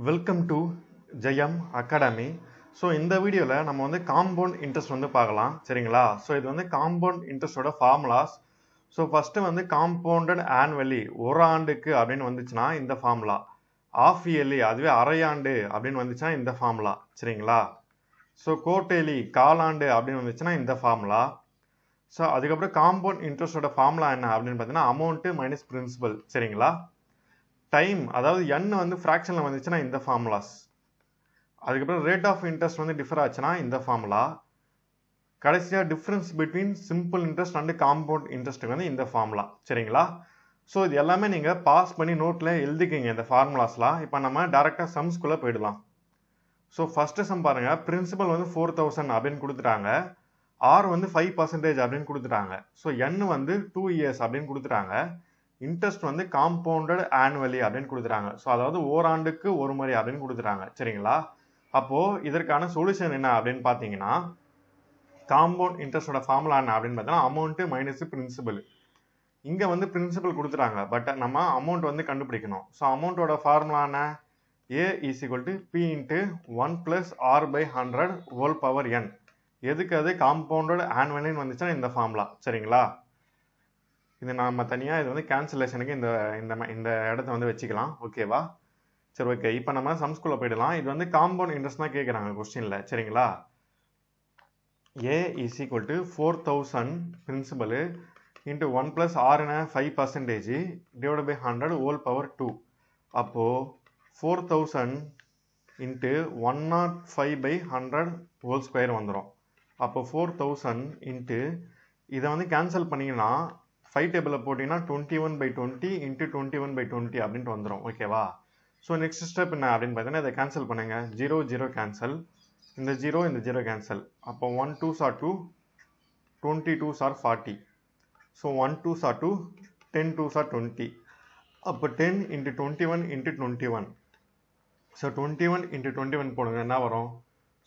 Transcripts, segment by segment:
Welcome to Jayam academy. So இந்த வீடியோவில் நம்ம வந்து காம்பவுண்ட் இன்ட்ரெஸ்ட் வந்து பார்க்கலாம், சரிங்களா? ஸோ இது வந்து காம்பவுண்ட் இன்ட்ரெஸ்டோட ஃபார்முலாஸ். ஸோ ஃபஸ்ட்டு வந்து காம்பவுண்டட் ஆனுவலி ஒரு ஆண்டுக்கு அப்படின்னு வந்துச்சுன்னா இந்த ஃபார்முலா, ஆஃப் இயர்லி அதுவே அரையாண்டு அப்படின்னு வந்துச்சுன்னா இந்த ஃபார்முலா, சரிங்களா? ஸோ குவார்டர்லி காலாண்டு அப்படின்னு வந்துச்சுன்னா இந்த ஃபார்முலா. ஸோ அதுக்கப்புறம் காம்பவுண்ட் இன்ட்ரெஸ்டோட ஃபார்முலா என்ன அப்படின்னு பார்த்தீங்கன்னா அமௌண்ட்டு மைனஸ் பிரின்சிபல், சரிங்களா? டைம் அதாவது n வந்து ஃப்ராக்ஷனில் வந்துச்சுன்னா இந்த ஃபார்முலாஸ். அதுக்கப்புறம் ரேட் ஆஃப் இன்ட்ரெஸ்ட் வந்து டிஃபர் ஆச்சுன்னா இந்த ஃபார்முலா. கடைசியாக difference between simple interest and compound இன்ட்ரெஸ்ட்டுக்கு வந்து இந்த ஃபார்முலா, சரிங்களா? ஸோ இது எல்லாமே நீங்கள் பாஸ் பண்ணி நோட்டில் எழுதிக்கிங்க இந்த ஃபார்முலாஸ்லாம். இப்போ நம்ம டேரெக்டாக சம்ஸ்குள்ளே போயிடலாம். ஸோ ஃபஸ்ட்டு சம் பாருங்கள், பிரின்சிபல் வந்து 4000 அப்படின்னு கொடுத்துட்டாங்க, ஆர் வந்து 5% அப்படின்னு கொடுத்துட்டாங்க, ஸோ n வந்து 2 years அப்படின்னு கொடுத்துட்டாங்க, இன்ட்ரெஸ்ட் வந்து காம்பவுண்டட் ஆனுவலி அப்படின்னு கொடுத்துறாங்க. ஸோ அதாவது ஓராண்டுக்கு ஒரு முறை அப்படின்னு கொடுத்துறாங்க, சரிங்களா? அப்போது இதற்கான சொல்யூஷன் என்ன அப்படின்னு பார்த்தீங்கன்னா, காம்பவுண்ட் இன்ட்ரெஸ்டோட ஃபார்முலா என்ன அப்படின்னு பார்த்தீங்கன்னா அமௌண்ட்டு மைனஸ் பிரின்சிபல். இங்கே வந்து பிரின்சிபல் கொடுத்துறாங்க, பட் நம்ம அமௌண்ட் வந்து கண்டுபிடிக்கணும். ஸோ அமௌண்ட்டோட ஃபார்முலா என்ன? A is equal to P into 1 plus R by 100 whole power n. எதுக்கு அது காம்பவுண்டட் ஆனுவலின்னு வந்துச்சுன்னா இந்த ஃபார்முலா, சரிங்களா? இது நம்ம தனியாக இது வந்து கேன்சலேஷனுக்கு இந்த இந்த இந்த இடத்த வந்து வச்சுக்கலாம், ஓகேவா? சரி, ஓகே. இப்போ நம்ம சம்ஸ்குள்ளே போயிடலாம். இது வந்து காம்பவுண்ட் இன்ட்ரெஸ்ட் தான் கேட்குறாங்க கொஸ்டினில், சரிங்களா? A is equal to 4000 principal into 1 plus R 5% divide by 100 whole power 2. அப்போது 4000 இன்ட்டு 105/100 ஹோல் ஸ்கொயர் வந்துடும். அப்போ 4000 இன்ட்டு இதை வந்து கேன்சல் பண்ணிங்கன்னா 5 டேபிளில் போட்டிங்கன்னா 21/20 இன்ட்டு 21/20 அப்படின்ட்டு வந்துடும், ஓகேவா? ஸோ நெக்ஸ்ட் ஸ்டெப் என்ன அப்படின்னு பார்த்தீங்கன்னா இதை கேன்சல் பண்ணுங்க. 0 0 கேன்சல், இந்த 0 கேன்சல். அப்போ 1 2s are 2, 20 2s are 40. So 1 2s are 2, 10 2s are 20. அப்போ 10 இன்ட்டு 21 இன்ட்டு 21. ஸோ 21 இன்ட்டு 21 போடுங்க, என்ன வரும்?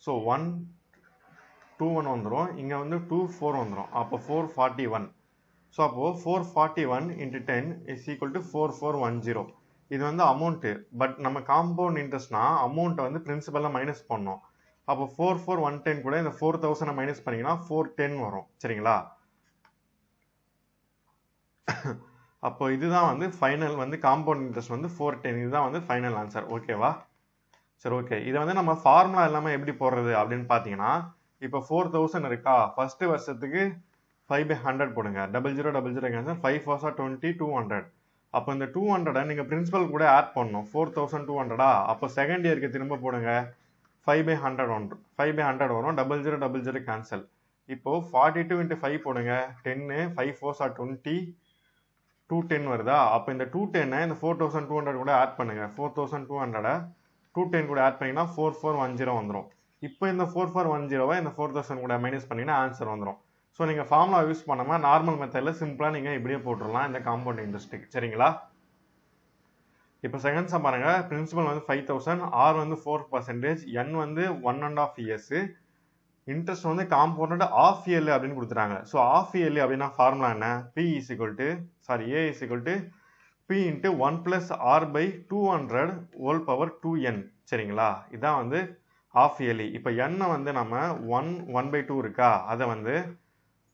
ஸோ 1 2 1 வந்துடும், இங்கே வந்து 2 4 வந்துடும். அப்போ 441. ஸோ அப்போது 441 இன்ட்டு 10 இஸ் ஈக்குவல் டு 4410. இது வந்து அமௌண்ட்டு, பட் நம்ம காம்பவுண்ட் இன்ட்ரெஸ்ட்னா அமௌண்ட்டை வந்து பிரின்சிபலில் மைனஸ் பண்ணோம். அப்போ 44110 கூட இந்த 4000 மைனஸ் பண்ணிங்கன்னா 410 வரும், சரிங்களா? அப்போ இதுதான் வந்து ஃபைனல் வந்து காம்பவுண்ட் இன்ட்ரெஸ்ட் வந்து 410. இதுதான் வந்து ஃபைனல் ஆன்சர், ஓகேவா? சரி, ஓகே. இதை வந்து நம்ம ஃபார்முலா எல்லாமே எப்படி போடுறது அப்படின்னு பார்த்தீங்கன்னா, இப்போ 4000 இருக்கா, ஃபர்ஸ்ட் வருஷத்துக்கு 5/100 போடுங்க, 00 00 கேன்சல், 5 4s are 20, 200. அப்போ இந்த 200 நீங்கள் பிரின்சிபல் கூட ஆட் பண்ணணும், 4200. அப்போ செகண்ட் இயருக்கு திரும்ப போடுங்க, 5/100 வந்துடும், 5/100 வரும், 00 00 கேன்சல். இப்போது 42 இன்ட்டு 5 போடுங்க, 10, 5 4s are 20, 210 வருதா? அப்போ இந்த 210 இந்த 4200 கூட ஆட் பண்ணுங்க, 4200 210 கூட ஆட் பண்ணிங்கன்னா 4410 வந்துடும். இப்போ இந்த 4410 இந்த 4000 கூட மைனஸ் பண்ணிங்கன்னா ஆன்சர் வந்துடும். ஸோ நீங்கள் ஃபார்முலா யூஸ் பண்ணாமல் நார்மல் மெத்தடில் சிம்பிளாக நீங்கள் இப்படியே போட்டுடலாம் இந்த காம்பவுண்ட் இன்ட்ரெஸ்ட்டுக்கு, சரிங்களா? இப்போ செகண்ட் சம் பாருங்கள், பிரின்சிபல் வந்து 5000, ஆர் வந்து 4%, n வந்து 1.5 years, இன்ட்ரெஸ்ட் வந்து காம்பவுண்டட் ஆஃப் இயர்லி அப்படின்னு கொடுத்துட்டாங்க. ஸோ ஆஃப் இயர்லி அப்படின்னா ஃபார்முலா என்ன? A is equal to P into 1 plus R by 200 whole power 2n, சரிங்களா? இதான் வந்து ஆஃப் இயர்லி. இப்போ n வந்து நம்ம 1/2 இருக்கா, அதை வந்து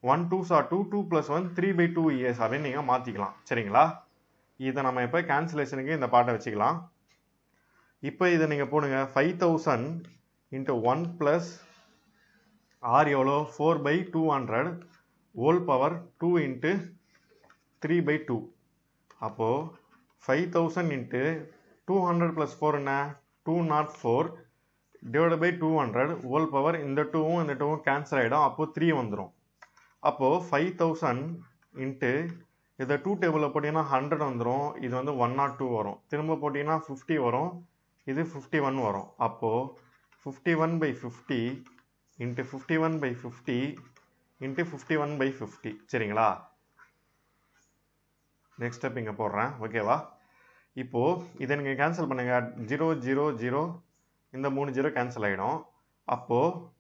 1 2s are 2, 2 plus 1 3/2 years அப்படின்னு நீங்கள் மாற்றிக்கலாம், சரிங்களா? இதை நம்ம இப்போ கேன்சலேஷனுக்கு இந்த பாட்டை வச்சுக்கலாம். இப்போ இதை நீங்கள் போடுங்க, 5000 இன்ட்டு 1 plus R எவ்வளோ, 4/200 ஹோல் பவர் 2 இன்ட்டு 3/2. அப்போது 5000 இன்ட்டு 200 plus 4 என்ன, 204 டிவைட் பை 200 ஹோல் பவர், இந்த 2வும் இந்த 2வும் கேன்சல் ஆகிடும், அப்போது 3 வந்துடும். அப்போது 5000 இன்ட்டு இதை 2 டேபிளில் போட்டிங்கன்னா 100 வந்துடும், இது வந்து 102 வரும், திரும்ப போட்டிங்கன்னா 50 வரும், இது 51 வரும். அப்போது 51/50 இன்ட்டு 51/50 இன்ட்டு 51/50, சரிங்களா? நெக்ஸ்ட் ஸ்டெப் இங்கே போடுறேன், ஓகேவா? இப்போது இதை நீங்கள் கேன்சல் பண்ணுங்கள், 0 0 0 இந்த 3 0 கேன்சல் ஆகிடும். அப்போது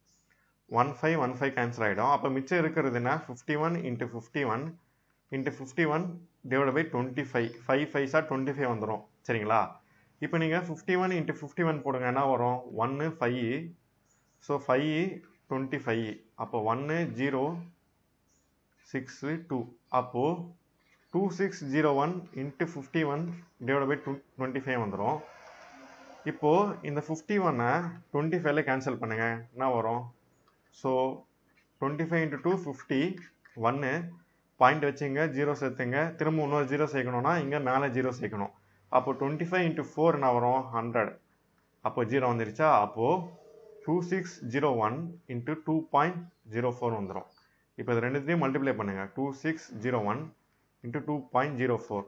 15 கேன்சல் ஆகிடும். அப்போ மிச்சம் இருக்கிறது என்ன, 51 into 51 into 51 divide by 25, 5 5s are 25 வந்துடும், சரிங்களா? இப்போ நீங்கள் 51 into 51 போடுங்க, என்ன வரும்? 1 5, ஸோ 5 25, அப்போ 1 0 6 2, அப்போது 2601 into 51 divided by 25 வந்துடும். இப்போது இந்த 51 25ல கேன்சல் பண்ணுங்க, என்ன வரும்? ஸோ 25 into 2 50, 1 பாயிண்ட் வச்சுங்க, 0 சேர்த்துங்க, திரும்ப இன்னொரு 0 சேர்க்கணும்னா இங்கே மேலே 0 சேர்க்கணும். அப்போ 25 into 4 என்ன வரும்? 100. அப்போ 0 வந்துருச்சா? அப்போது 2601 into 2.04 வந்துடும். இப்போ இது ரெண்டுத்தையும் மல்டிப்ளை பண்ணுங்க, 2601 into 2.04.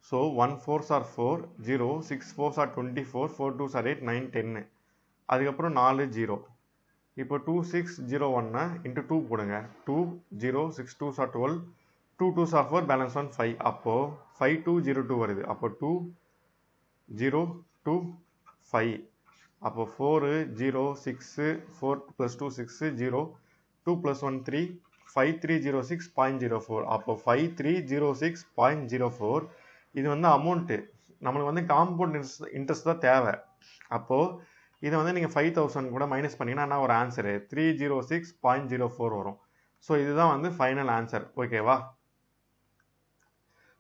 So 1 4s are 4, 0, 6 4s are 24, 4 2s are 8, 9 10. அதுக்கப்புறம் 4 0. இப்போ 2601 into 2 போடுங்க, 2 0 6 2s are 12, 2 2s are 4, balance 1 5. அப்போது 5202 வருது. அப்போ 2 0 2 5. அப்போ 4 0 6 4 plus 2 6 0, 2 plus 1 3, 5306.04. அப்போ 5306.04. இது வந்து அமௌண்ட்டு, நம்மளுக்கு வந்து காம்பவுண்ட் இன்ட்ரெஸ்ட் தான் தேவை. அப்போது இதை வந்து நீங்கள் 5000 கூட மைனஸ் பண்ணிங்கன்னா என்ன ஒரு ஆன்சரு? 306.04 வரும். ஸோ இதுதான் வந்து ஃபைனல் ஆன்சர். ஓகேவா?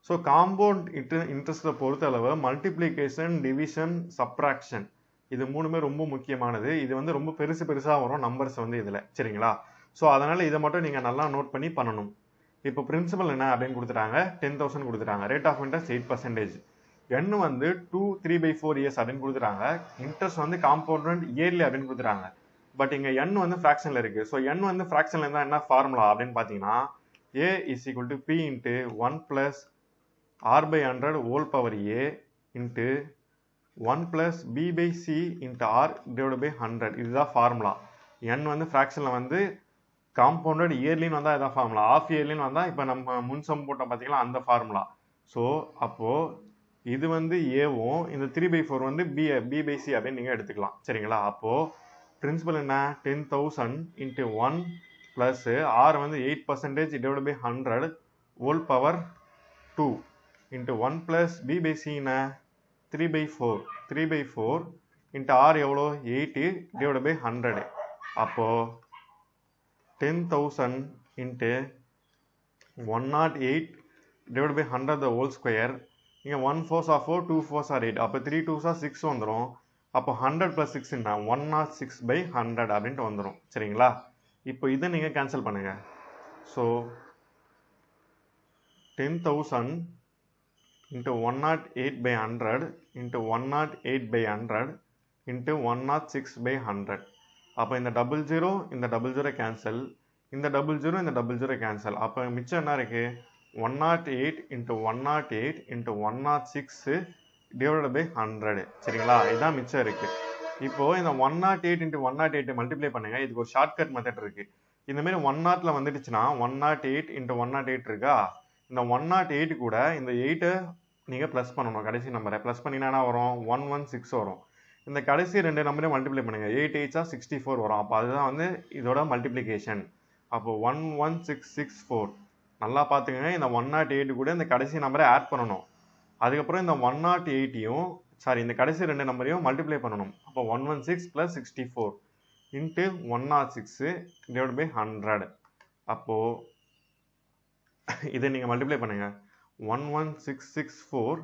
ஸோ காம்பவுண்ட் இன்ட்ரெஸ்ட்டை பொறுத்தளவு மல்டிப்ளிகேஷன், டிவிஷன், சப்ராக்ஷன், இது மூணுமே ரொம்ப முக்கியமானது. இது வந்து ரொம்ப பெருசாக வரும் நம்பர்ஸ் வந்து இதில். சரிங்களா? ஸோ அதனால் இதை மட்டும் நீங்கள் நல்லா நோட் பண்ணி பண்ணணும். இப்போ பிரின்சிபல் என்ன அப்படின்னு கொடுத்துட்டாங்க? 10,000 கொடுத்துட்டாங்க. Rate of interest 8%. எண் வந்து 2 3/4 இயர்ஸ் அப்படின்னு கொடுத்துறாங்க. இன்ட்ரெஸ்ட் வந்து காம்பவுண்ட் இயர்லி அப்படின்னு கொடுத்துறாங்க. பட் இங்கே எண் வந்து ஃப்ராக்ஷனில் இருக்குது. ஸோ எண் வந்து ஃப்ராக்ஷனில் இருந்தால் என்ன ஃபார்முலா அப்படின்னு பார்த்தீங்கன்னா, A is equal to P into 1 plus R by 100 whole power A into 1 plus B by C into R divided by 100. இதுதான் ஃபார்முலா. எண் வந்து ஃப்ராக்ஷனில் வந்து காம்பவுண்டட் இயர்லின்னு வந்தால் இதான் ஃபார்முலா. ஆஃப் இயர்லின்னு வந்தால் இப்போ நம்ம முன்சம் போட்டோம் பார்த்தீங்களா, அந்த ஃபார்முலா. ஸோ அப்போது இது வந்து ஏவும், இந்த 3/4 வந்து பி பை சி அப்படின்னு நீங்கள் எடுத்துக்கலாம். சரிங்களா? அப்போது பிரின்சிபல் என்ன? 10,000 into 1 ப்ளஸ் ஆர் வந்து 8% divide by 100 whole power 2 into 1 plus P by C என்ன? 3/4 into ஆர் எவ்வளோ? 8 டிவைட் பை 100. அப்போது 10,000 into 108 divided by 100 the whole square. இங்கே 1 4s are 4, 2 4s are 8. அப்போ 3 2s are 6 வந்துடும். அப்போ 100 plus 6 என்ன? 106/100 அப்படின்ட்டு வந்துடும். சரிங்களா? இப்போ இதை நீங்கள் கேன்சல் பண்ணுங்க. So 10,000 into 108/100 into 108/100 into 106/100. அப்போ இந்த 00 இந்த 00 கேன்சல், இந்த 00 இந்த 00 கேன்சல். அப்போ மிச்சம் என்ன இருக்குது? 108 into 108 into 106 divided by 100. சரிங்களா? இதுதான் மிச்சம் இருக்குது. இப்போது இந்த 108 into 108 மல்டிப்ளை பண்ணுங்கள். இதுக்கு ஒரு ஷார்ட்கட் மெத்தட் இருக்குது. இந்தமாரி 10ல் வந்துடுச்சுன்னா 108 into 108 இருக்கா, இந்த 108 கூட இந்த 8 நீங்கள் ப்ளஸ் பண்ணணும். கடைசி நம்பரை ப்ளஸ் பண்ணிங்கன்னா வரும் 116 வரும். இந்த கடைசி ரெண்டு நம்பரையும் மல்டிப்ளை பண்ணுங்கள். 8 8 64 வரும். அப்போ அதுதான் வந்து இதோட மல்டிப்ளிகேஷன். அப்போ 11664. நல்லா பார்த்துக்கங்க, இந்த 108 கூட இந்த கடைசி நம்பரை ஆட் பண்ணணும். அதுக்கப்புறம் இந்த 108யும் இந்த கடைசி ரெண்டு நம்பரையும் மல்டிப்ளை பண்ணணும். அப்போ 116 + 64 இன்ட்டு 106 டிவைட் பை 100. அப்போது இதை நீங்கள் மல்டிப்ளை பண்ணுங்கள். 11664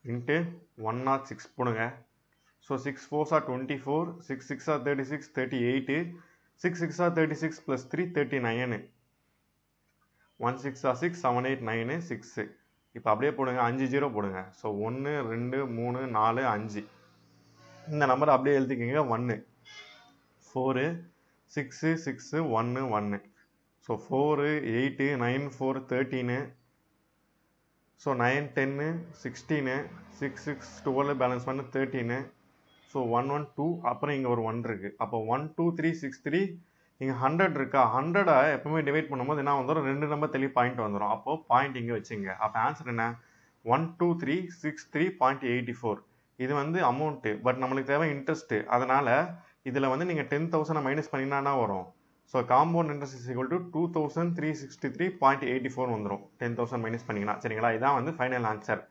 இன்ட்டு 106 போடுங்க. So 6 4s are 24, 6 6s are 36, 38, 6 6s are 36 + 3 39, 1 6 are 6, 7 8 9 6. இப்போ அப்படியே போடுங்க, 5 0 போடுங்க. ஸோ 1 2 3 4 5. இந்த நம்பர் அப்படியே எழுதிக்கிங்க. 1 4 6 6 1 1. ஸோ 4 8 9 4 13. ஸோ 9 10 16 6 6 12 பேலன்ஸ் பண்ண 13. ஸோ 1 1 2 அப்புறம் இங்கே ஒரு 1 இருக்குது. அப்போ 1 2 3 6 3 இங்கே 100 இருக்கா, 100 எப்பவுமே டிவைட் பண்ணும்போது என்ன வந்துடும், ரெண்டு நம்பர் தெளி பாயிண்ட் வந்துடும். அப்போது பாயிண்ட் இங்கே வச்சுங்க. அப்போ ஆன்சர் என்ன? 12363.84. இது வந்து அமௌண்ட்டு, பட் நம்மளுக்கு தேவை இன்ட்ரெஸ்ட்டு. அதனால் இதில் வந்து நீங்கள் 10,000 மைனஸ் பண்ணிங்கன்னா வரும். So compound interest is equal to 2363.84 வந்துடும். 10,000 மைனஸ் பண்ணிங்கன்னா. சரிங்களா? இதான் வந்து final answer.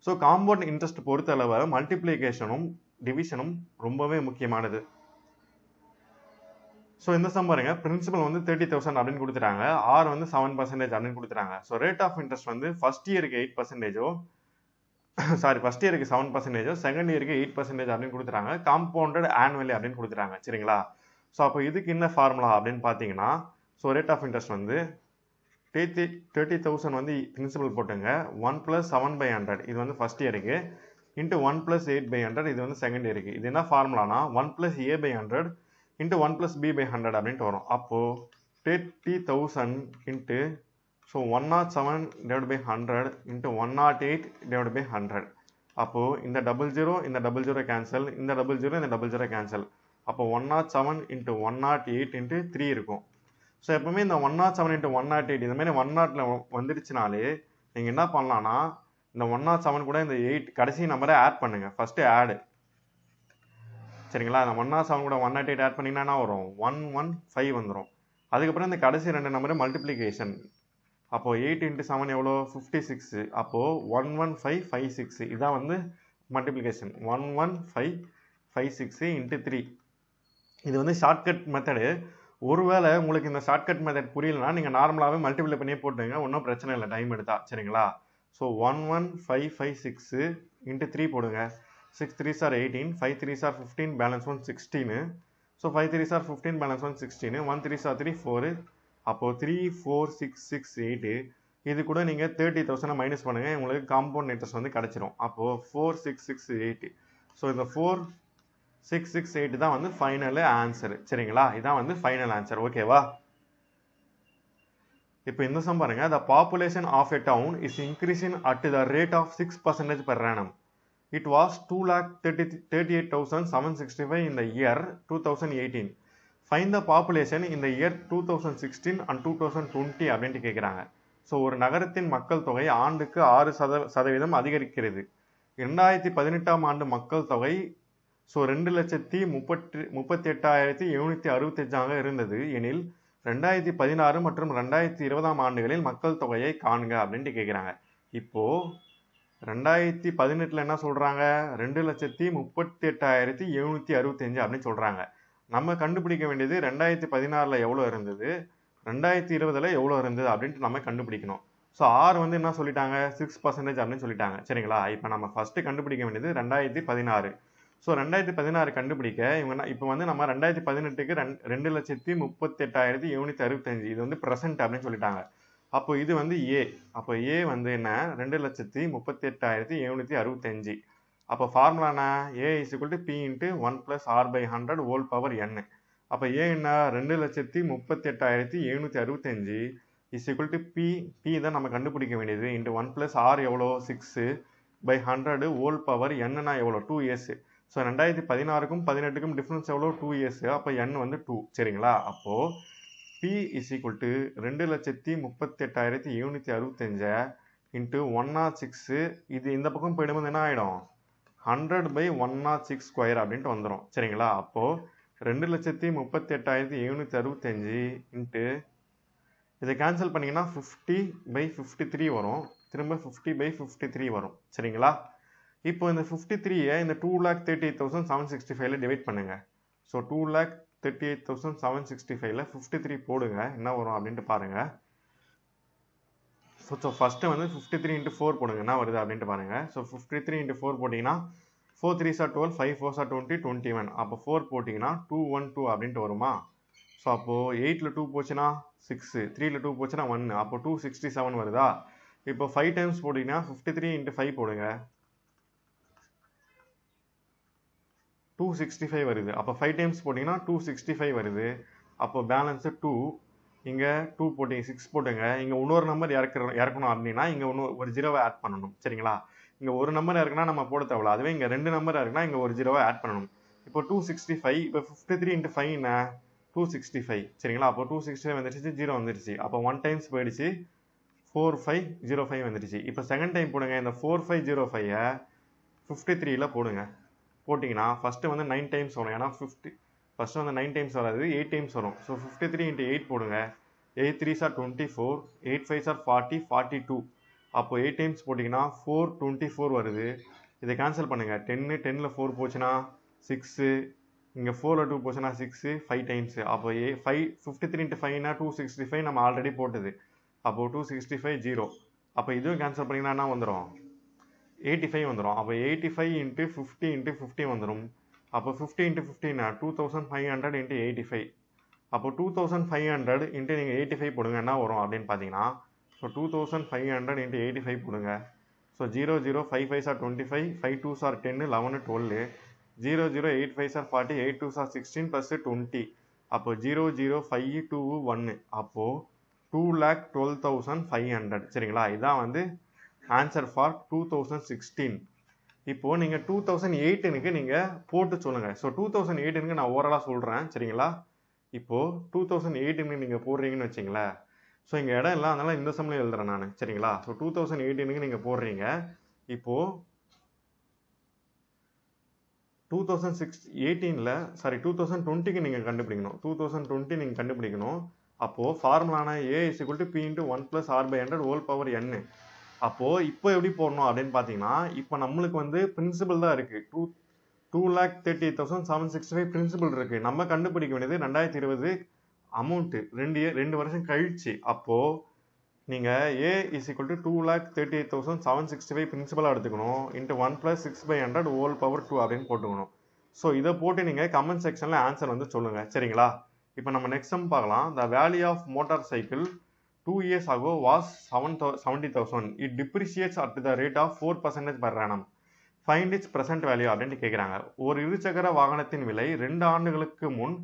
So compound interest பொறுத்தளவு மல்டிப்ளிகேஷனும் டிவிஷனும் ரொம்பவே முக்கியமானது. ஸோ இந்த சம் பாருங்க, பிரின்சிபல் வந்து 30,000 அப்படின்னு கொடுத்துட்டாங்க, ஆர் வந்து 7% அப்படின்னு கொடுத்துட்டாங்க. ஸோ ரேட் ஆஃப் இன்ட்ரெஸ்ட் வந்து ஃபர்ஸ்ட் இயருக்கு 8%, சாரி ஃபர்ஸ்ட் இயருக்கு 7%, செகண்ட் இயருக்கு 8% அப்படின்னு கொடுத்துட்டாங்க. காம்பவுண்டட் ஆனுவலி அப்படின்னு கொடுத்துட்டாங்க. சரிங்களா? ஸோ அப்போ இதுக்கு என்ன ஃபார்முலா அப்படின்னு பார்த்தீங்கன்னா, ஸோ ரேட் ஆஃப் இன்ட்ரெஸ்ட் வந்து 30,000 வந்து பிரின்சிபல் போட்டுங்க, 1 + 7/100 இது வந்து ஃபர்ஸ்ட் இயருக்கு, இன்ட்டு 1 + 8/100 இது வந்து செகண்ட் இயருக்கு. இது என்ன ஃபார்முலானா 1 + A/100 இன்ட்டு 1 + B/100 அப்படின்ட்டு வரும். அப்போ 30,000 இன்ட்டு ஸோ 107/100 இன்ட்டு 108/100. அப்போ இந்த 00 இந்த 00 கேன்சல், இந்த 00 இந்த 00 கேன்சல். அப்போ 107 இன்ட்டு 108 இன்ட்டு 3 இருக்கும். ஸோ எப்பவுமே இந்த 107 இன்ட்டு 108 இந்த மாதிரி 100ல வந்துடுச்சுனாலே நீங்கள் என்ன பண்ணலாம்னா இந்த 107 கூட இந்த 8 கடைசி நம்பரை ஆட் பண்ணுங்க. ஃபர்ஸ்ட் ஆடு. சரிங்களா? அந்த 107 கூட 108 ஆட் பண்ணிங்கன்னா என்ன வரும்? 115 வந்துடும். அதுக்கப்புறம் இந்த கடைசி ரெண்டு நம்பரை மல்டிப்ளிகேஷன். அப்போ 8 இன்ட்டு 7 எவ்வளோ? 56. அப்போ 11556 இதான் வந்து மல்டிப்ளிகேஷன். 11556 இன்ட்டு 3. இது வந்து ஷார்ட்கட் மெத்தடு. ஒருவேளை உங்களுக்கு இந்த ஷார்ட்கட் மெத்தட் புரியலன்னா நீங்கள் நார்மலாகவே மல்டிப்ளை பண்ணியே போட்டுங்க, ஒன்றும் பிரச்சனை இல்லை டைம் எடுத்தா. சரிங்களா? ஸோ 11556 இன்ட்டு 3 போடுங்க. 6 3s are 18, 5 3s are 15, balance 1 16. So 5 3s are 15, balance 1 16, 1 3s are 3 4. அப்போது 3 4 6 6 8 இது கூட நீங்கள் 30,000 மைனஸ் பண்ணுங்கள், உங்களுக்கு காம்பவுண்ட் இன்ட்ரெஸ்ட் வந்து கிடச்சிரும். அப்போது 4668. ஸோ இந்த 4668 தான் வந்து ஃபைனல் ஆன்சர். சரிங்களா? இதான் வந்து ஃபைனல் ஆன்சர். ஓகேவா? இப்போ இந்த சம் பாருங்க, the population of a town is increasing at the rate of 6% per annum. It was 2,38,765 in the year 2018. Find the population in the year 2016 and 2020 அப்படின்ட்டு கேட்குறாங்க. ஸோ ஒரு நகரத்தின் மக்கள் தொகை ஆண்டுக்கு 6% அதிகரிக்கிறது. 2018ஆம் ஆண்டு மக்கள் தொகை ஸோ 2,38,765 இருந்தது எனில் 2016 மற்றும் 2020ஆம் ஆண்டுகளில் மக்கள் தொகையை காண்க அப்படின்ட்டு கேட்குறாங்க. இப்போ 2018 என்ன சொல்றாங்க? 2,38,765 அப்படின்னு சொல்றாங்க. நம்ம கண்டுபிடிக்க வேண்டியது 2016ல எவ்வளோ இருந்தது, 2020ல எவ்வளோ இருந்தது அப்படின்ட்டு நம்ம கண்டுபிடிக்கணும். ஸோ ஆர் வந்து என்ன சொல்லிட்டாங்க? 6% அப்படின்னு சொல்லிட்டாங்க. சரிங்களா? இப்போ நம்ம ஃபர்ஸ்ட் கண்டுபிடிக்க வேண்டியது 2016. ஸோ 2016 கண்டுபிடிக்க இவங்க இப்போ வந்து நம்ம 2018க்கு 2,38,765 இது வந்து ப்ரெசென்ட் அப்படின்னு சொல்லிட்டாங்க. அப்போ இது வந்து ஏ. அப்போ ஏ வந்து என்ன? 2,38,765. அப்போ ஃபார்முலா என்ன? A is equal to P into 1 + r/100 whole power n. அப்போ ஏ என்ன? 2,38,765 is equal to P. P தான் நம்ம கண்டுபிடிக்க வேண்டியது. இன்ட்டு 1 + r எவ்வளோ? 6/100 ஹோல் பவர் n எவ்வளோ? 2s. ஸோ 2016க்கும் 18க்கும் டிஃப்ரென்ஸ் எவ்வளோ? 2s. அப்போ n வந்து 2. சரிங்களா? அப்போது P is equal to 2,38,765 into 106. இது இந்த பக்கம் போயிடும்போது என்ன ஆகிடும்? 100/106 ஸ்கொயர் அப்படின்ட்டு வந்துடும். சரிங்களா? அப்போது 2,38,765 இன்ட்டு இதை கேன்சல் பண்ணிங்கன்னா 50/53 வரும். திரும்ப 50/53 வரும். சரிங்களா? இப்போ இந்த 53யை இந்த 2,38,765ல டிவைட் பண்ணுங்க. ஸோ 2,38,765ல 53 போடுங்க, என்ன வரும் அப்படின்ட்டு பாருங்க. ஸோ ஃபர்ஸ்ட் வந்து 53 இன்ட்டு 4 போடுங்க, என்ன வருது அப்படின்ட்டு பாருங்க. ஸோ 53 இன்ட்டு 4 போட்டிங்கன்னா 4 3s are 12, 5 4s are 20, 21. அப்போ 4 போட்டிங்கன்னா 212 அப்படின்ட்டு வருமா? ஸோ அப்போது 8ல் 2 போச்சுன்னா 6, 3ல் 2 போச்சுன்னா 1, அப்போ 267 வருதா? இப்போ 5 டைம்ஸ் போட்டிங்கன்னா 53 இன்ட்டு 5 போடுங்க, 265 வருது. அப்போ 5 டைம்ஸ் போட்டிங்கன்னா 265 வருது. அப்போ பேலன்ஸு 2. இங்கே 2 போட்டிங்க, 6 போட்டுங்க. இங்கே இன்னொரு நம்பர் இறக்கணும் அப்படின்னா இங்கே ஒரு ஜீரோவை ஆட் பண்ணணும். சரிங்களா? இங்கே ஒரு நம்பர் இருக்குன்னா நம்ம போட தேவையில்ல. அதுவே இங்கே 2 நம்பர் இருக்குன்னா இங்கே ஒரு ஜீரோவை ஆட் பண்ணணும். இப்போ 265. இப்போ 53 இன்ட்டு 5 என்ன? 265. சரிங்களா? அப்போ 265 வந்துடுச்சு, 0 வந்துடுச்சு. அப்போ 1 டைம்ஸ் போயிடுச்சு, 4505 வந்துடுச்சு. இப்போ செகண்ட் டைம் போடுங்க. இந்த 4505-ஐ 53ல போடுங்க. போட்டிங்கன்னா ஃபஸ்ட்டு வந்து 9 டைம்ஸ் வரும். ஏன்னா ஃபஸ்ட்டு வந்து 9 டைம்ஸ் வராது, 8 டைம்ஸ் வரும். ஸோ 53 இன்ட்டு 8 போடுங்க. 8 3s are 24, 8 5s are 40, 42. அப்போ 8 டைம்ஸ் போட்டிங்கன்னா 424 வருது. இதை கேன்சல் பண்ணுங்கள். 10ல் 4 போச்சுன்னா 6, இங்கே 4ல் 2 போச்சுன்னா 6, 5 டைம்ஸு. அப்போ 53 × 5னா 265 நம்ம ஆல்ரெடி போட்டது. அப்போது 265 0. அப்போ இதுவும் கேன்சல் பண்ணிங்கன்னா என்ன வந்துடும்? 85 வந்துடும். அப்போ 85 × 50 × 50 வந்துடும். அப்போ 50 × 50 2500 × 85. அப்போ 2500 இன்ட்டு நீங்கள் 85 போடுங்க, என்ன வரும் அப்படின்னு பார்த்தீங்கன்னா, ஸோ 2500 × 85 போடுங்க. So 0 0 5 5s are 25, 5 2s are 10, 11 12, 0 0 8 5s are 40, 8 2s are 16 + 20. அப்போ 0 0 5 2 1. அப்போது 2,12,500. சரிங்களா? இதான் வந்து ஆன்சர் ஃபார் 2016. இப்போது நீங்கள் 2018க்கு நீங்கள் போட்டு சொல்லுங்கள். ஸோ 2018க்கு நான் ஓவராலாக சொல்கிறேன். சரிங்களா? இப்போது 2018க்கு நீங்கள் போடுறீங்கன்னு வச்சிங்களேன். ஸோ இங்கே இடம் இல்லை, அதனால் இந்த சம்மில் எழுதுறேன் நான். சரிங்களா? ஸோ 2018க்கு நீங்கள் போடுறீங்க. இப்போது 2020க்கு நீங்கள் கண்டுபிடிக்கணும். 2020 நீங்கள் கண்டுபிடிக்கணும். அப்போது ஃபார்முலான A = P × 1 + R/100 n. அப்போது இப்போ எப்படி போடணும் அப்படின்னு பார்த்தீங்கன்னா, இப்போ நம்மளுக்கு வந்து பிரின்சிபல் தான் இருக்குது. 2,38,765 பிரின்சிபல் இருக்குது. நம்ம கண்டுபிடிக்க வேண்டியது 2020 அமௌண்ட்டு 2 வருஷம் கழிச்சு. அப்போது நீங்கள் A = 2,38,765 பிரின்சிபலாக எடுத்துக்கணும். × 1 + 6/100 அப்படின்னு போட்டுக்கணும். ஸோ இதை போட்டு நீங்கள் கமெண்ட் செக்ஷனில் ஆன்சர் வந்து சொல்லுங்கள். சரிங்களா? இப்போ நம்ம நெக்ஸ்ட் சம் பார்க்கலாம். The value of motorcycle 2 years ago was 70,000. It depreciates at the rate of 4% per annum. Find its present value அப்படின்ட்டு கேட்குறாங்க. ஒரு இருசக்கர வாகனத்தின் விலை 2 ஆண்டுகளுக்கு முன்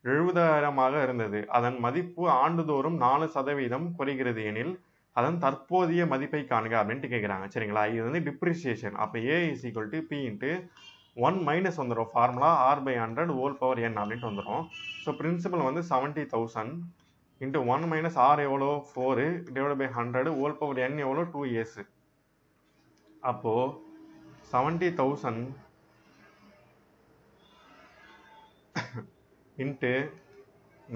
70,000 இருந்தது. அதன் மதிப்பு ஆண்டுதோறும் 4% குறைகிறது எனில் அதன் தற்போதைய மதிப்பை காணுங்க அப்படின்ட்டு கேட்குறாங்க. சரிங்களா? இது வந்து டிப்ரிசியேஷன். அப்போ A = P × 1 மைனஸ் வந்துடும். ஃபார்முலா R/100 n அப்படின்ட்டு வந்துடும். ஸோ பிரின்சிபல் வந்து 70,000 × 1 மைனஸ் R எவ்வளோ? 4 / 100 n எவ்வளோ? 2 years. அப்போது 70,000 இன்ட்டு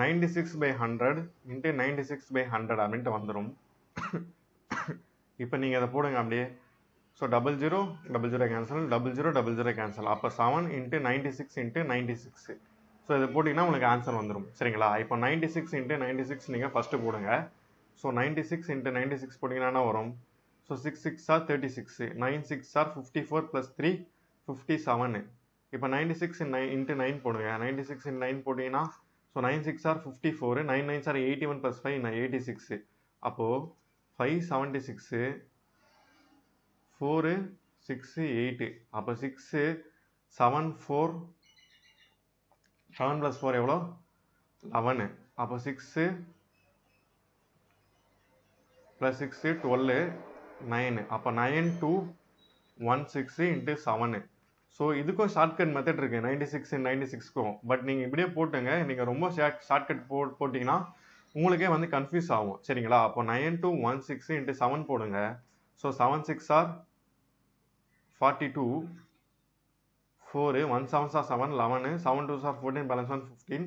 96/100 இன்ட்டு 96/100 அப்படின்ட்டு வந்துடும். இப்போ நீங்கள் அதை போடுங்க அப்படியே. So 00 00 cancel, 00 00 cancel. அப்போ 7 × 96 × 96. ஸோ இதை போட்டிங்கன்னா உங்களுக்கு ஆன்சர் வந்துடும். சரிங்களா? இப்போ 96 × 96 நீங்கள் ஃபஸ்ட்டு போடுங்க. ஸோ 96 × 96 போட்டிங்கன்னா என்ன வரும்? So 6 6 are 36, 9 6 are 54 + 3 57. இப்போ 96 × 9 போடுங்க. 96 × 9 போட்டிங்கன்னா ஸோ 9 6 are 54, 9 9s are 81 + 5 86. அப்போது 576, 4 6 8. அப்போ 6 7 4 7 + 4 எவ்வளோ? 11. அப்போ 6 + 6 12, 9. அப்போ 9 2 16 × 7. ஸோ இதுக்கும் ஷார்ட்கட் மெத்தட் இருக்குது 96 × 96க்கும். பட் நீங்கள் இப்படியே போட்டுங்க. நீங்கள் ரொம்ப ஷார்ட்கட் போட்டிங்கன்னா உங்களுக்கே வந்து கன்ஃபியூஸ் ஆகும். சரிங்களா? அப்போ 9 2 16 × 7 போடுங்க. So 7 6 are 42, 4 1 7s are 7, 11, 7 2s are 14, balance 1 15,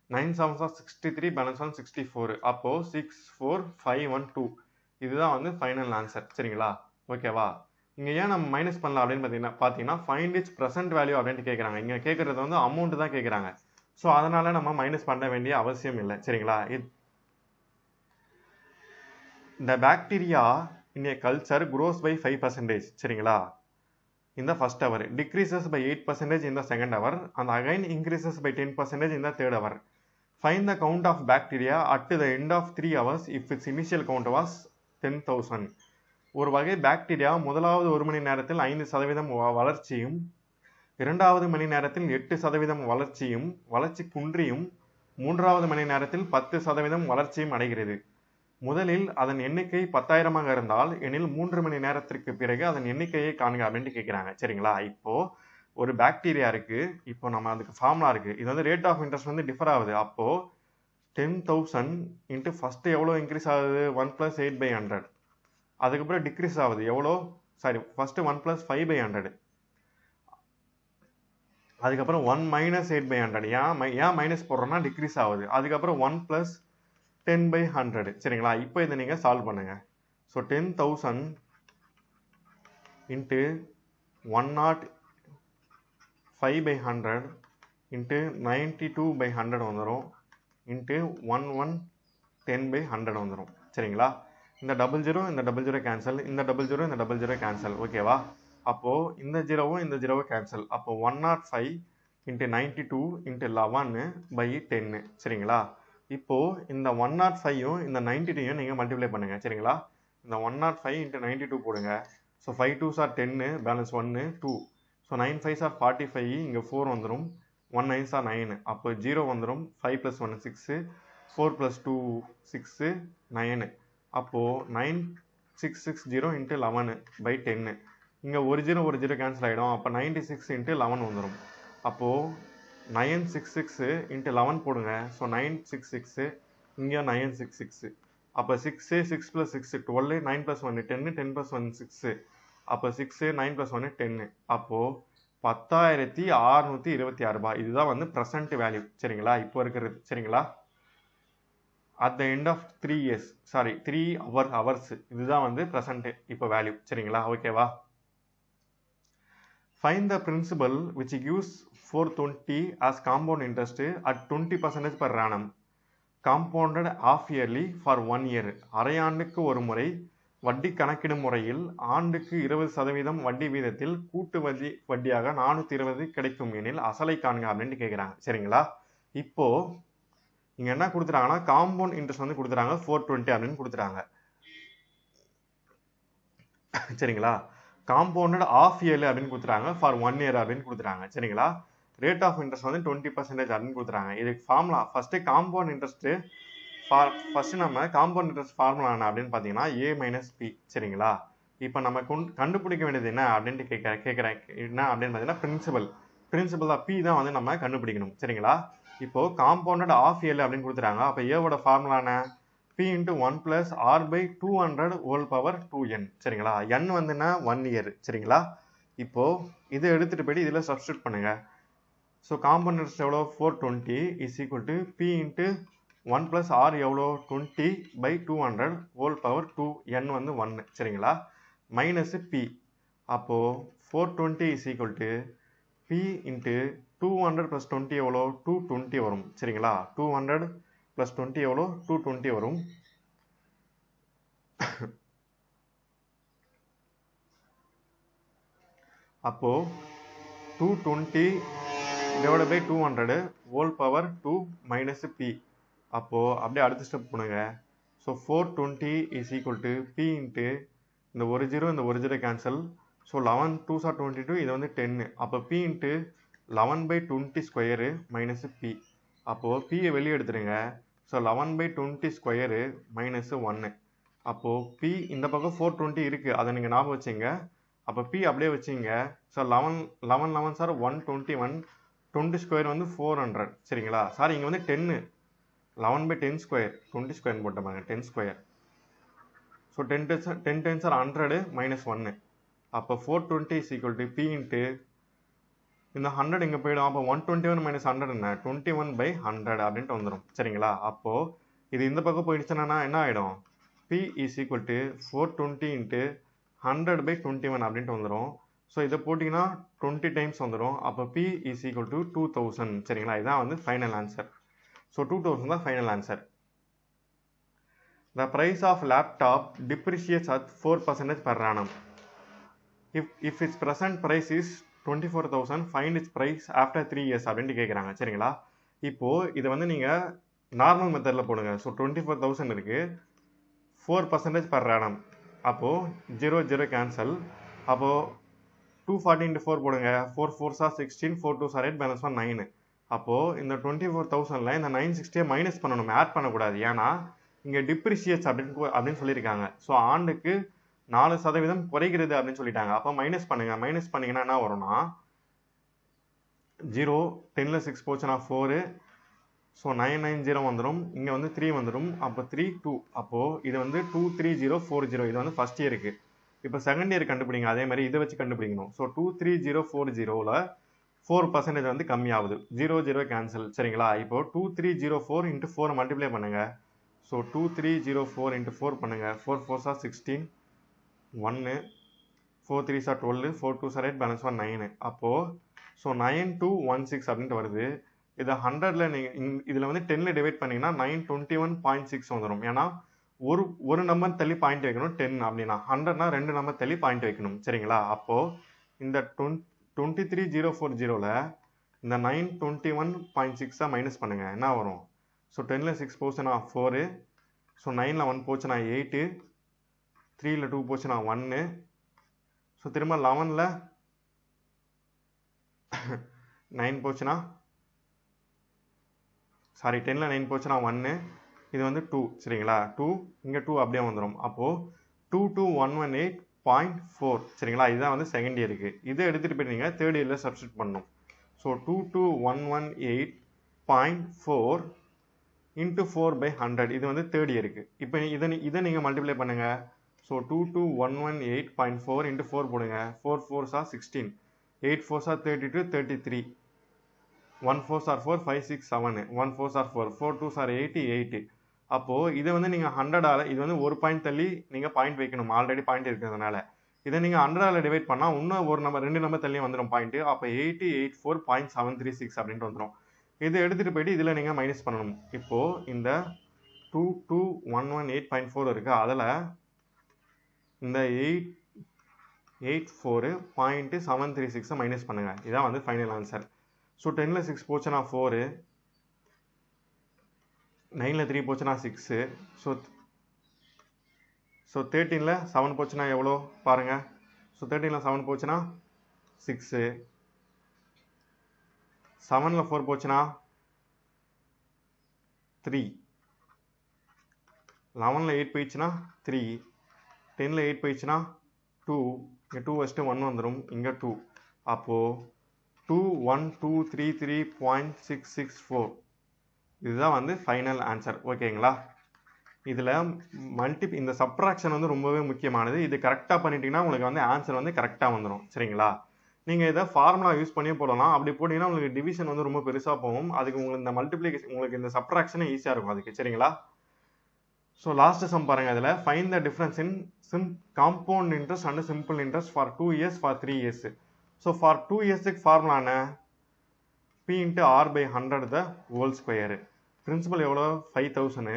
9 7s are 63, balance 1 64. அப்போது 6 4 5 1 2. இதுதான் வந்து ஃபைனல் ஆன்சர். சரிங்களா? ஓகேவா? இங்கே ஏன் நம்ம மைனஸ் பண்ணலாம் அப்படின்னு பார்த்தீங்கன்னா ஃபைண்ட் இட்ஸ் ப்ரெசென்ட் வேல்யூ அப்படின்ட்டு கேட்குறாங்க. இங்கே கேட்குறது வந்து அமௌண்ட் தான் கேட்குறாங்க. ஸோ அதனால் நம்ம மைனஸ் பண்ண வேண்டிய அவசியம் இல்லை. சரிங்களா? இந்த bacteria in A culture grows by 5%. சரிங்களா? in the first hour, decreases by 8% in the second hour, and again increases by 10% in the third hour. Find the count of bacteria at the end of 3 hours if its initial count was 10,000. ஒரு வகை bacteria முதலாவது 1 மணி நேரத்தில் 5% வளர்ச்சியும், இரண்டாவது மணி நேரத்தில் 8% வளர்ச்சியும், வளர்ச்சி குன்றியும், மூன்றாவது மணி நேரத்தில் 10% வளர்ச்சியும் அடைகிறது. முதலில் அதன் எண்ணிக்கை 10,000 இருந்தால் எனில் 3 மணி நேரத்திற்கு பிறகு அதன் எண்ணிக்கையை காணுங்க அப்படின்ட்டு கேட்குறாங்க. சரிங்களா? இப்போ ஒரு பாக்டீரியா இருக்கு. இப்போ நம்ம அதுக்கு ஃபார்முலா இருக்கு. இது வந்து ரேட் ஆஃப் இன்ட்ரெஸ்ட் வந்து டிஃபர் ஆகுது. அப்போ 10,000 இன்ட்டு ஃபர்ஸ்ட் எவ்வளோ இன்க்ரீஸ் ஆகுது? 1 + 8/100. அதுக்கப்புறம் டிக்ரீஸ் ஆகுது எவ்வளோ? Sorry, first 1 + 5/100. அதுக்கப்புறம் 1 - 8/100. ஏன் மைனஸ் போடுறோம்னா டிக்ரீஸ் ஆகுது. அதுக்கப்புறம் 1 + 10/100. சரிங்களா? இப்போ இதை நீங்கள் சால்வ் பண்ணுங்க. ஸோ 10,000 இன்ட்டு 105/100 இன்ட்டு 92/100 வந்துடும் இன்ட்டு 1110/100 வந்துடும். சரிங்களா? இந்த டபுள் ஜீரோ கேன்சல், இந்த டபுள் ஜீரோ கேன்சல். ஓகேவா? அப்போ இந்த ஜீரோவும் இந்த ஜீரோவும் கேன்சல். அப்போ 105 இன்ட்டு 92 இன்ட்டு 11/10. சரிங்களா? இப்போ இந்த 105யும் இந்த 92யும் நீங்கள் மல்டிப்ளை பண்ணுங்க. சரிங்களா? இந்த 105 இன்ட்டு 92 போடுங்க. So 5 2s are 10, balance 1 2. So 9 5s are 45, இங்கே 4 வந்துடும். 1 9s are 9. அப்போ 0 வந்துடும். 5 + 1 6, 4 + 2 6 9. அப்போது 9660 இன்ட்டு 11/10. இங்கே ஒரு ஜீரோ கேன்சல் ஆகிடும். அப்போ 96 இன்ட்டு 11 வந்துடும். அப்போது 966 இன்ட்டு 11 போடுங்க. ஸோ 966, இங்கே 966. அப்போ 6 6 + 6 12, 9 + 1 10, 10 + 1 6. அப்போ 6 9 + 1 10. அப்போது 10,626 ரூபாய். இதுதான் வந்து ப்ரெசன்ட் வேல்யூ. சரிங்களா? இப்போ இருக்கிறது. சரிங்களா? At the end of 3 years, sorry 3 hours, இதுதான் வந்து ப்ரெசன்ட் இப்போ வேல்யூ. சரிங்களா? ஓகேவா? Find the principal which gives 420 as compound interest at 20% per annum, compounded half yearly for 1 year. அரையாண்டுக்கு ஒரு முறை வட்டி கணக்கிடும் முறையில் ஆண்டுக்கு 20% வட்டி வீதத்தில் கூட்டு வட்டியாக 420 கிடைக்கும் எனில் அசலை காண்க அப்படின்ட்டு கேட்குறாங்க. சரிங்களா? இப்போ இங்க என்ன கொடுத்துறாங்கன்னா காம்பவுண்ட் இன்ட்ரெஸ்ட் வந்து கொடுத்துறாங்க 420 அப்படின்னு கொடுத்துறாங்க. சரிங்களா? காம்பவுண்டட் ஆஃப் இயர்லி அப்படின்னு கொடுத்துறாங்க, ஃபார் 1 year அப்படின்னு கொடுத்துறாங்க. சரிங்களா? ரேட் ஆஃப் இன்ட்ரெஸ்ட் வந்து 20% அப்படின்னு கொடுத்துறாங்க. இதுக்கு formula first compound interest first நம்ம காம்பவுண்ட் இன்ட்ரெஸ்ட் ஃபார்முலா என்ன அப்படின்னு பார்த்தீங்கன்னா A - P. சரிங்களா? இப்போ நம்ம கண்டுபிடிக்க வேண்டியது என்ன அப்படின்ட்டு கேட்குறேன் என்ன அப்படின்னு பார்த்தீங்கன்னா பிரின்சிபல் தான் P தான் வந்து நம்ம கண்டுபிடிக்கணும். சரிங்களா? இப்போ காம்பவுண்டட் ஆஃப் இயர்லி அப்படின்னு கொடுத்துறாங்க. அப்போ ஏவோட ஃபார்முலா என்ன? P × 1 + R/200 whole power 2n. சரிங்களா? n வந்து என்ன? 1 year. சரிங்களா? இப்போ இதை எடுத்துட்டு போயிட்டு இதில் சப்ஸ்டியூட் பண்ணுங்க. ஸோ காம்பவுண்ட் இன்ட்ரெஸ்ட் எவ்வளோ? 420 is equal to P × 1 + R எவ்வளோ? 20/200 whole power 2n வந்து 1. சரிங்களா? Minus P. அப்போ 420 இஸ் ஈக்குவல் டு P × 200 + 20 எவ்வளோ? 220 வரும். சரிங்களா? 200 + 20 எவ்வளோ? 220 வரும். அப்போ 220 / 200 whole power 2 minus P. அப்போ அப்படியே அடுத்த ஸ்டெப் பண்ணுங்க. So 420 is equal to P into இந்த ஒரு zero cancel. So 11 2s are 22, இது வந்து 10. அப்போ P into 11/20 square minus P. அப்போது Pயை வெளியே எடுத்துருங்க. So 11/20 square minus 1. அப்போது P இந்த பக்கம் 420 இருக்குது, அதை நீங்கள் ஞாபகம் வச்சுங்க. அப்போ P அப்படியே வச்சுங்க. ஸோ 11 11 சார் 121, 20 ஸ்கொயர் வந்து 400. சரிங்களா? சார் இங்கே வந்து 10, 11/10 ஸ்கொயர் 20 ஸ்கொயர் போட்ட பாருங்க, 10 ஸ்கொயர். So 10 10 sir 100 minus 1. அப்போ 420 is equal to P into இந்த 100 இங்கே போயிடும். அப்போ 121 - 100 என்ன? 21/100 அப்படின்ட்டு வந்துடும். சரிங்களா? அப்போது இது இந்த பக்கம் போயிடுச்சுன்னா என்ன ஆகிடும்? P is equal to 420 into 100/21 அப்படின்ட்டு வந்துடும். ஸோ இதை போட்டிங்கன்னா 20 டைம்ஸ் வந்துடும். அப்போ P இஸ் ஈக்குவல் டு 2000. சரிங்களா? இதுதான் வந்து ஃபைனல் ஆன்சர். ஸோ 2000 தான் final answer. The price of laptop depreciates at 4% per annum. If its present price is 24,000, find its price after 3 years அப்படின்ட்டு கேட்குறாங்க. சரிங்களா? இப்போது இதை வந்து நீங்கள் நார்மல் மெத்தடில் போடுங்க. ஸோ 24,000 இருக்குது, 4% per annum. அப்போது 0 0 கேன்சல். அப்போது 240 × 4 போடுங்க. 4 4s are 16, 4 2s are 8, balance 9. அப்போது இந்த 24,000ல் இந்த 960 மைனஸ் பண்ணணும், ஆட் பண்ணக்கூடாது. ஏன்னா இங்கே டிப்ரிஷியேட்ஸ் அப்படின்னு சொல்லியிருக்காங்க. ஸோ ஆண்டுக்கு 4% குறைகிறது அப்படின்னு சொல்லிட்டாங்க. அப்போ மைனஸ் பண்ணுங்கள். மைனஸ் பண்ணிங்கன்னா என்ன வரும்னா 0, 10ல் 6 போச்சுன்னா 4, ஸோ 990 வந்துடும். இங்கே வந்து 3 வந்துடும். அப்போ 3 2. அப்போது இது வந்து 23040. இது வந்து ஃபஸ்ட் இயருக்கு. இப்போ செகண்ட் இயர் கண்டுபிடிங்க. அதே மாதிரி இதை வச்சு கண்டுபிடிக்கணும். ஸோ 23040ல் 4% வந்து கம்மியாகுது. 0 0 கேன்சல். சரிங்களா? இப்போ 2304 × 4 மல்டிப்ளை பண்ணுங்க. ஸோ 2304 × 4 பண்ணுங்க. 4 4s are 16, 1 4 3s are 12, 4 2s are 8, balance 1 9. அப்போ ஸோ 9216 அப்படின்ட்டு வருது. இதை 100ல இதில் வந்து 10ல டிவைட் பண்ணிங்கன்னா 921.6 வந்துடும். ஏன்னா ஒரு நம்பர் தள்ளி பாயிண்ட் வைக்கணும் 10 அப்படின்னா, 100னா 2 நம்பர் தள்ளி பாயிண்ட் வைக்கணும். சரிங்களா? அப்போ இந்த 23040ல இந்த 921.6 மைனஸ் பண்ணுங்க, என்ன வரும்? ஸோ 10ல 6 போச்சுன்னா 4, ஸோ 9ல 1 போச்சுன்னா 8, 3ல 2 போச்சுன்னா 1, ஸோ திரும்ப 11ல 9 போச்சுன்னா சாரி 10ல 9 போச்சுன்னா 1, இது வந்து 2. சரிங்களா? 2 இங்கே 2 அப்படியே வந்துடும். அப்போது 22118.4. சரிங்களா? இதுதான் வந்து செகண்ட் இயருக்கு. இதை எடுத்துகிட்டு போய் நீங்கள் தேர்ட் இயரில் சப்ஸ்டியூட் பண்ணணும். ஸோ 22118.4 இன்ட்டு 4/100, இது வந்து தேர்ட் இயருக்கு. இப்போ இதை நீங்கள் மல்டிப்ளை பண்ணுங்கள். ஸோ 22118.4 இன்ட்டு 4 போடுங்க. 4 4s are 16, 8 4s are 32, 33, 1 4s are 4, 5 6 7, 1 4s are 4, 4 2s are 8, 8. அப்போது இதை வந்து நீங்கள் 100ஆல், இது வந்து ஒரு பாயிண்ட் தள்ளி நீங்கள் பாயிண்ட் வைக்கணும், ஆல்ரெடி பாயிண்ட் இருக்கிறதுனால. இதை நீங்கள் 100ஆல் டிவைட் பண்ணால் இன்னும் ஒரு நம்பர் 2 நம்பர் தள்ளி வந்துடும் பாயிண்ட்டு. அப்போ 8084.736 அப்படின்ட்டு வந்துடும். இதை எடுத்துகிட்டு போயிட்டு இதில் நீங்கள் மைனஸ் பண்ணணும். இப்போது இந்த 22118.4 இருக்குது, அதில் இந்த 884.736 மைனஸ் பண்ணுங்கள். இதான் வந்து ஃபைனல் ஆன்சர். ஸோ 10ல 6 போச்சுன்னா 4, 9ல 3 போச்சுன்னா 6, ஸோ 13ல 7 போச்சுன்னா எவ்வளோ பாருங்கள். ஸோ 13ல 7 போச்சுன்னா 6, 7ல 4 போச்சுன்னா 3, 11ல 8 போயிடுச்சுன்னா 3, 10ல 8 போயிடுச்சுன்னா 2, இங்கே 2 வச்சுட்டு 1 வந்துடும், இங்கே 2. அப்போது 21233.664 இதுதான் வந்து ஃபைனல் ஆன்சர். ஓகேங்களா? இதில் இந்த சப்ட்ராக்ஷன் வந்து ரொம்பவே முக்கியமானது. இது கரெக்டாக பண்ணிட்டீங்கன்னா உங்களுக்கு வந்து ஆன்சர் வந்து கரெக்டாக வந்துடும். சரிங்களா? நீங்கள் இதை ஃபார்முலா யூஸ் பண்ணியே போடலாம். அப்படி போட்டிங்கன்னா உங்களுக்கு டிவிஷன் வந்து ரொம்ப பெருசாக போகும். அதுக்கு உங்களுக்கு இந்த மல்டிப்ளிகேஷன், உங்களுக்கு இந்த சப்ட்ராக்ஷனே ஈஸியாக இருக்கும் அதுக்கு. சரிங்களா? ஸோ லாஸ்ட் சம் பாருங்க. அதில் find the difference in compound interest and simple interest for 2 years for 3 years. So for 2 yearsக்கு ஃபார்முலா என்ன? P into R by 100 the whole square. Principal எவ்வளோ? 5000.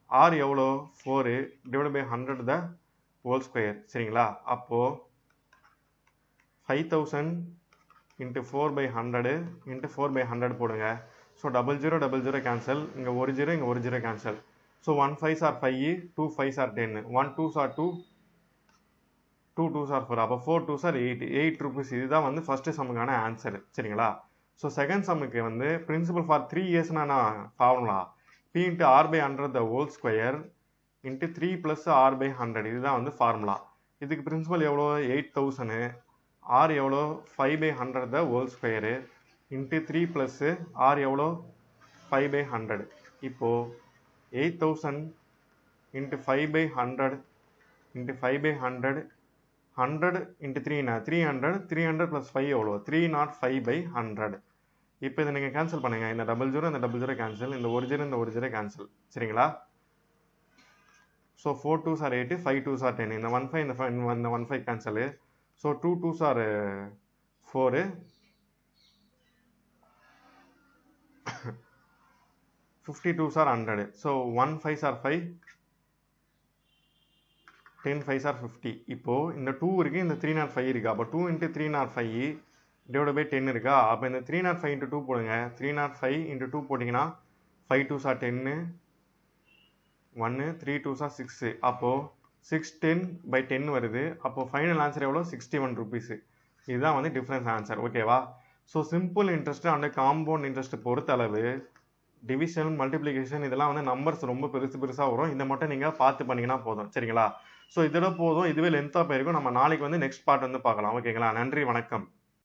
R எவ்வளோ? 4 divided by 100 the whole square. சரிங்களா? அப்போ 5000 into 4 by 100 into 4 by 100 போடுங்க. So 0000 cancel, இங்கே 1 0 இங்கே 1 0 cancel. So 1 5s are 5, 2 5s are 10, 1 2s are 2, 2 2s are 4. அப்போ 4 2s are 8, 8 rupees. இதுதான் வந்து ஃபர்ஸ்ட் சம்முக்கான ஆன்சர். சரிங்களா? ஸோ செகண்ட் சம்முக்கு வந்து பிரின்சிபல் ஃபார் 3 yearsனா formula P into R by 100 the whole square into 3 plus R by 100. இதுதான் வந்து ஃபார்முலா. இதுக்கு பிரின்சிபல் எவ்வளோ? 8000. R எவ்வளோ? 5 by 100 the whole square into 3 plus R எவ்வளோ? 5 by 100. இப்போது 8000 into 5 by 100 into 5 by 100, 100 into 3 300, 300 plus 5 எவ்வளோ? 305 by 100. இப்போ இதை நீங்கள் கேன்சல் பண்ணுங்கள். இந்த 00 இந்த 00 கேன்சல், இந்த 1 0 இந்த 1 0 கேன்சல். சரிங்களா? So 4 2s are 8, 5 2s are 10, இந்த 1 5 இந்த 1 5 cancel. So 2 2s are 4, 52s are 100. So 1 5s are 5, 10 5s are 50. இப்போது இந்த 2 இருக்குது, இந்த 305 இருக்குது. அப்போ 2 into 305 divided by 10 இருக்கா? அப்போ இந்த 305 into 2 போடுங்க. 305 into 2 போட்டிங்கன்னா 5 2s are 10, 1 3 2s are 6. அப்போது 610 by 10 வருது. அப்போது ஃபைனல் ஆன்சர் எவ்வளோ? 61 rupees. இதுதான் வந்து டிஃப்ரென்ஸ் ஆன்சர். ஓகேவா? So simple interest and compound interest பொறுத்தளவு டிவிஷன், மல்டிப்ளிகேஷன் இதெல்லாம் வந்து நம்பர்ஸ் ரொம்ப பெருசாக வரும். இதை மட்டும் நீங்கள் பார்த்து பண்ணிங்கன்னா போதும். சரிங்களா? ஸோ இதோட போதும். இதுவே லென்த்தாக போயிருக்கும். நம்ம நாளைக்கு வந்து நெக்ஸ்ட் பார்ட் வந்து பார்க்கலாம். ஓகேங்களா? நன்றி, வணக்கம்.